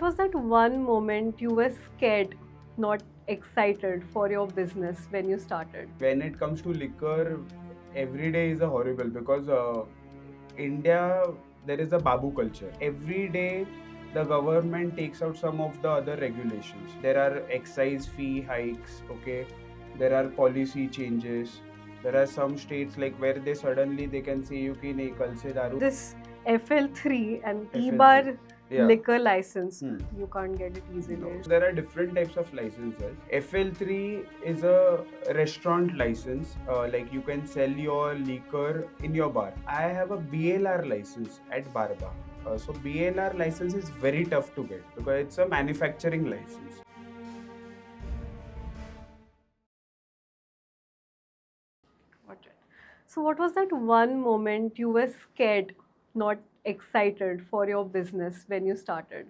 was that one moment you were scared, not excited for your business when you started? When it comes to liquor, every day is a horrible because India, there is a babu culture. Every day, the government takes out some of the other regulations. There are excise fee hikes, okay? There are policy changes. There are some states like where they suddenly they can say you ki nahi kal se daru This FL3 and FL3. T-bar Yeah. liquor license, Hmm. you can't get it No. easily. There are different types of licenses. FL3 is a restaurant license. Like you can sell your liquor in your bar. I have a BLR license at Barba. So BLR license is very tough to get because it's a manufacturing license. Got it. So, what was that one moment you were scared, not excited for your business when you started?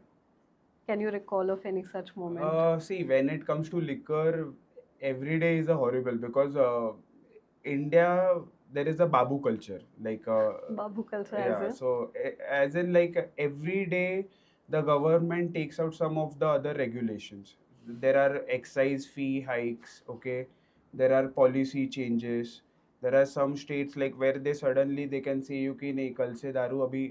Can you recall of any such moment? See, when it comes to liquor, every day is a horrible because India, there is a babu culture. Babu culture as Yeah, in? so as in like every day, the government takes out some of the other regulations. There are excise fee hikes, okay? There are policy changes. There are some states like where they suddenly they can say you कि नहीं कल से दारू अभी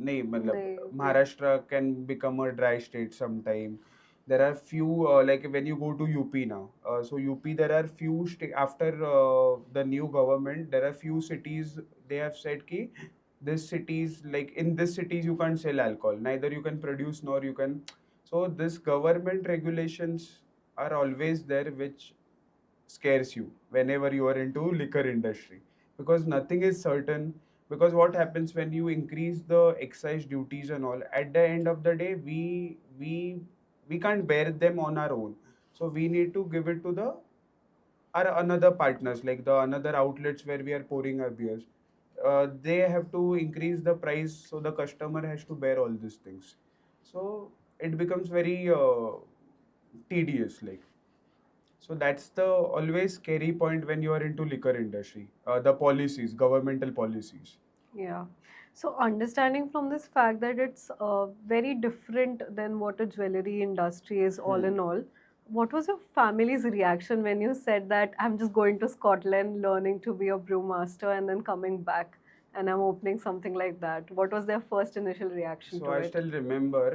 नहीं मतलब नहीं, Maharashtra can become a dry state sometime. There are few like when you go to UP now. So UP there are few after the new government there are few cities they have said ki this cities like in this cities you can't sell alcohol, neither you can produce nor you can. So this government regulations are always there which scares you whenever you are into liquor industry because nothing is certain. Because what happens when you increase the excise duties and all, at the end of the day we can't bear them on our own, so we need to give it to the our another partners like the another outlets where we are pouring our beers. They have to increase the price, so the customer has to bear all these things. So it becomes very tedious. Like so that's the always scary point when you are into liquor industry. The policies, governmental policies. yeah. So, understanding from this fact that it's very different than what a jewelry industry is, all Hmm. in all, what was your family's reaction when you said that I'm just going to Scotland, learning to be a brewmaster, and then coming back and I'm opening something like that? What was their first initial reaction So to I it? still remember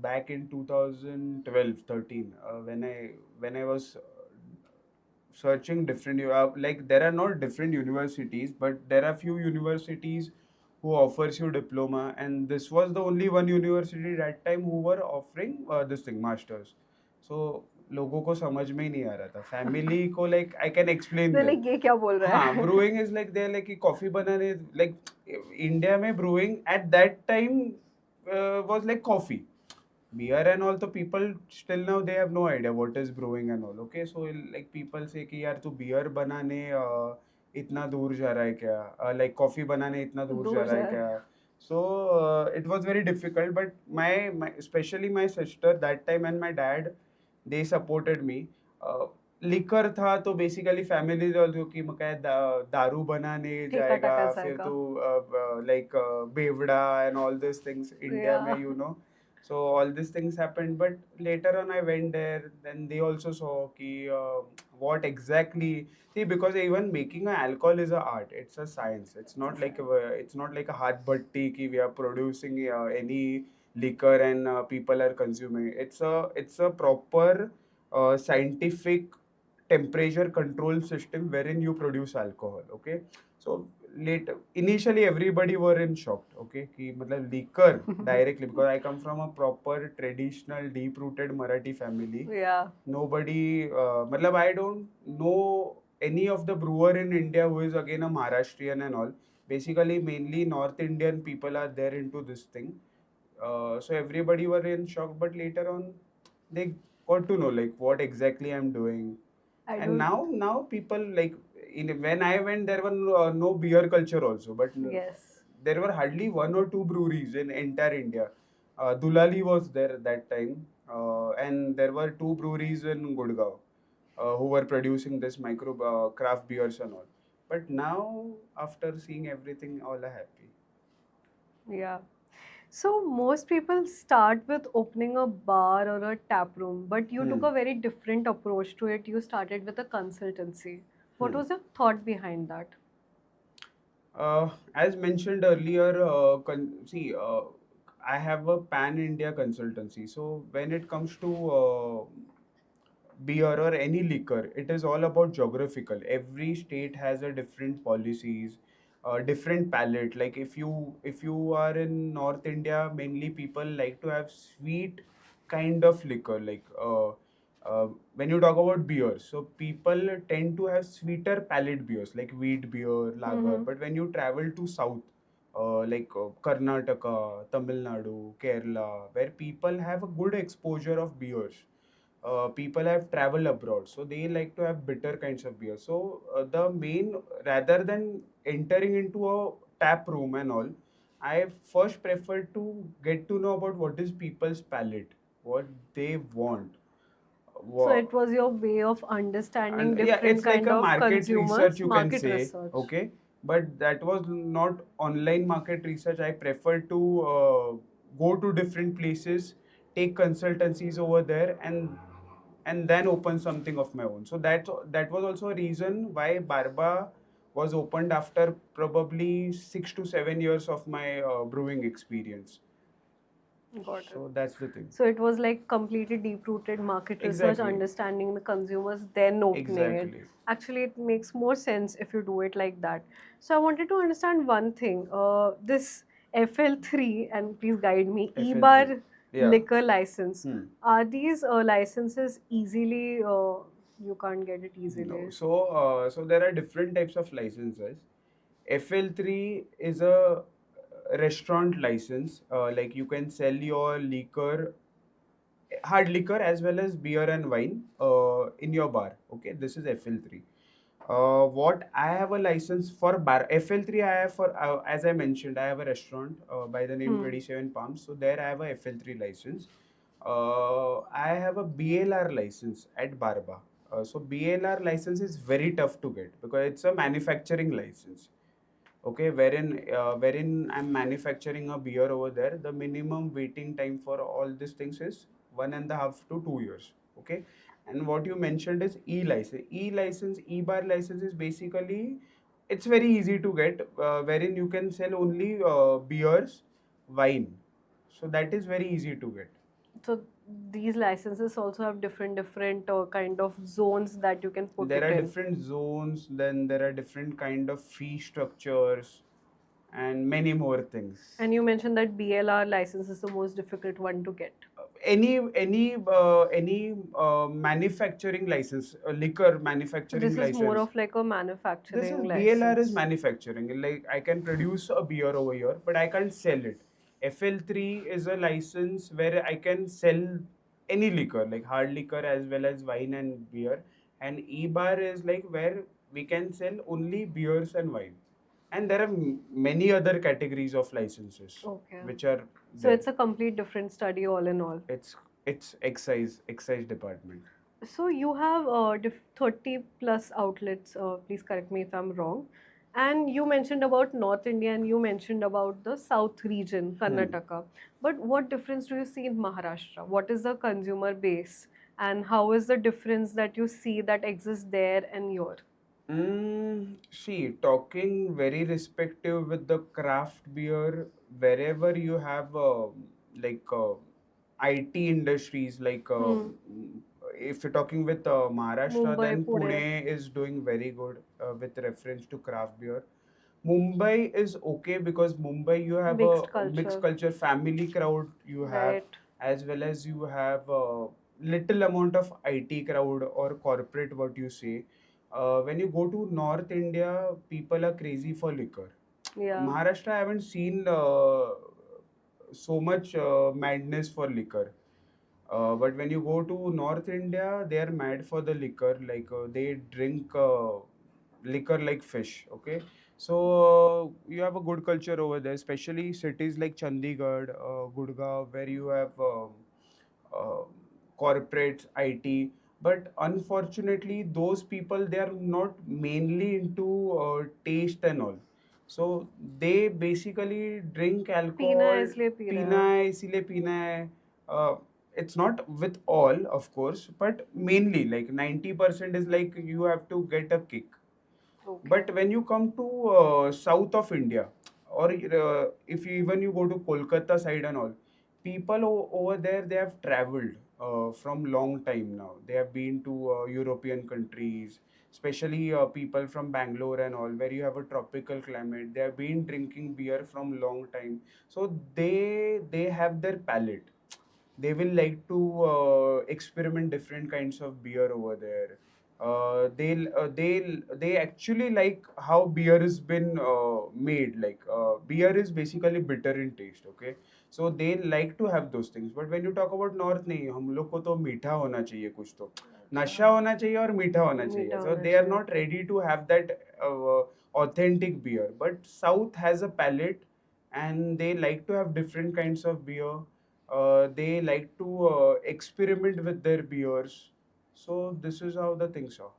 back in 2012, 13, when I was searching different like there are not different universities, but there are few universities who offers you diploma, and this was the only one university that time who were offering this thing masters. So लोगों को समझ में ही नहीं आ रहा था family को like I can explain They're them. like, ये क्या बोल रहा हाँ है? brewing is like they're like कि coffee बनाने like India में brewing at that time was like coffee. Beer and all, the people still now they have no idea what is brewing and all. Okay, so like people say कि यार तू beer बनाने इतना दूर जा रहा है क्या, like coffee बनाने इतना दूर जा दूर रहा है जा रहा क्या. है. So it was very difficult, but my especially my sister that time and my dad, they supported me. Liquor था तो बेसिकली फैमिली की मग काय दारू बनाने ठेका जाएगा, टाका फिर जाएगा. तू लाइक बेवड़ा and all this things India में Yeah. You know. So all these things happened, but later on I went there. Then they also saw ki, what exactly. See, because even making a alcohol is a art. It's a science. It's not like it's not like a hot bhatti ki we are producing any liquor and people are consuming. It's a proper scientific temperature control system wherein you produce alcohol. Okay, so later initially everybody were in shock. Okay, कि मतलब liquor directly because I come from a proper traditional deep rooted Marathi family. Yeah. Nobody मतलब I don't know any of the brewer in India who is again a Maharashtrian and all. Basically mainly North Indian people are there into this thing. So everybody were in shock, but later on they got to know like what exactly I'm doing. I And don't. now people like when I went there were no beer culture also, but Yes. there were hardly one or two breweries in entire India. Dulali was there that time, and there were two breweries in Gurgaon who were producing this micro craft beers and all. But now, after seeing everything, all are happy. Yeah. So most people start with opening a bar or a tap room, but you took Hmm. a very different approach to it. You started with a consultancy. What Hmm. was your thought behind that? As mentioned earlier, I have a pan India consultancy. So when it comes to beer or any liquor, it is all about geographical. Every state has a different policies, different palate. Like if you are in North India, mainly people like to have sweet kind of liquor. When you talk about beer, so people tend to have sweeter palate beers like wheat beer, lager. Mm-hmm. But when you travel to south, Karnataka, Tamil Nadu, Kerala, where people have a good exposure of beers, people have traveled abroad, so they like to have bitter kinds of beer. So the main, rather than entering into a tap room and all, I first prefer to get to know about what is people's palate, what they want. So Wha- it was your way of understanding and yeah, different it's like kind a of market research, consumers, you can market say, research. okay, but that was not online market research. I prefer to go to different places, take consultancies over there, and then open something of my own. So that was also a reason why Barba was opened after probably 6 to 7 years of my brewing experience. Got it. So that's the thing. So it was like completely deep-rooted market research, Exactly. understanding the consumers, then opening it. Exactly. Actually, it makes more sense if you do it like that. So I wanted to understand one thing. This FL3, and please guide me, FL3. E-bar Yeah. liquor license. Hmm. Are these licenses easily, you can't get it No. easily? So there are different types of licenses. FL3 is a restaurant license. Like you can sell your liquor, hard liquor as well as beer and wine in your bar. Okay, this is FL3. What I have a license for bar FL3. I have for as I mentioned, I have a restaurant by the name Hmm. 27 Palms. So there I have a FL3 license. I have a BLR license at Barba. So BLR license is very tough to get because it's a manufacturing license. Okay, wherein I'm manufacturing a beer over there. The minimum waiting time for all these things is 1.5 to 2 years. Okay, and what you mentioned is e-bar license is basically, it's very easy to get, wherein you can sell only beers, wine. So that is very easy to get. So these licenses also have different kind of zones that you can put There it are in. different zones, then there are different kind of fee structures and many more things. And you mentioned that BLR license is the most difficult one to get. Any manufacturing license, liquor So manufacturing this is more license. of like a This is manufacturing BLR is license. manufacturing. Like I can produce a beer over here, but I can't sell it. FL3 is a license where I can sell any liquor, like hard liquor as well as wine and beer. And E-bar is like where we can sell only beers and wine. And there are many other categories of licenses Okay. which are So there. it's a complete different study all in all. It's excise department. So you have 30 plus outlets. Please correct me if I'm wrong. And you mentioned about North India and you mentioned about the South region, Hmm. Karnataka. But what difference do you see in Maharashtra? What is the consumer base? And how is the difference that you see that exists there and here? See, talking very respective with the craft beer, wherever you have like IT industries, like Hmm. if you're talking with Maharashtra, Mumbai, then Pune, Pune is doing very good with reference to craft beer. Mumbai is okay because Mumbai you have mixed a mixed culture, culture, family crowd you have, right? as well as you have a little amount of IT crowd or corporate, what you say. When you go to North India, people are crazy for liquor. Yeah. Maharashtra, I haven't seen so much madness for liquor. But when you go to North India, they are mad for the liquor. Like they drink liquor like fish. Okay, so you have a good culture over there, especially cities like Chandigarh, Gurgaon, where you have uh, corporates, IT. But unfortunately, those people, they are not mainly into taste and all. So they basically drink पीना है alcohol. इसलिए P रहे पीना हैं. है इसीलिए पीना है. uh, it's not with all, of course, but mainly like 90% is like you have to get a kick. Okay. But when you come to south of India, or if you, even you go to Kolkata side and all, people over there, they have traveled from long time now. They have been to European countries, especially people from Bangalore and all, where you have a tropical climate. They have been drinking beer from long time, so they have their palate. They will like to experiment different kinds of beer over there. They actually like how beer has been made. Like beer is basically bitter in taste. Okay, so they like to have those things. But when you talk about North, नहीं हम लोग को तो मीठा होना चाहिए कुछ तो. नशा होना चाहिए और मीठा होना चाहिए. मीठा So होना they are चाहिए. not ready to have that authentic beer. But South has a palate, and they like to have different kinds of beer. They like to experiment with their beers. So this is how the things are.